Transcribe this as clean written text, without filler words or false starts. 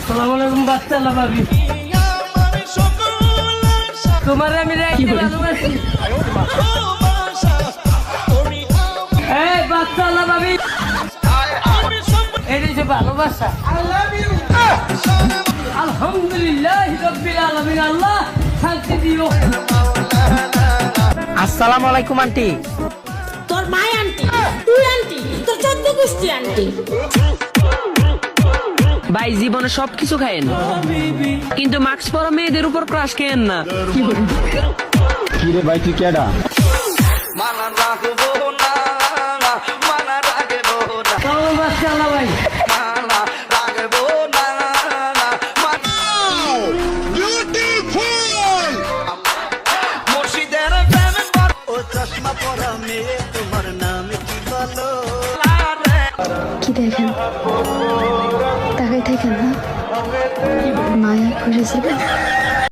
আসসালামু আলাইকুম বাচ্চা আল্লাহ ভাবি, তোমার আমি ভালোবাসি। এই বাচ্চা আল্লাহ ভাবি, এটা যে ভালোবাসা। আলহামদুলিল্লাহ রাব্বিল আলামিন, আল্লাহ শান্তি দিও। আসসালামু আলাইকুম আন্টি। তোর মাই আন্টি, তুই আন্টি, তোর 14 গোষ্ঠী আন্টি। ভাই জীবনে সবকিছু খায়েন, কিন্তু মাস্ক পরা মেয়েদের উপর ক্রাশ খেয়েন না। কি রে ভাই, তুই কেডা? বাচ্চা আল্লাহ ভাই, কি দেখেন, তাকাই থাকেন না, মায়া করে যাবেন।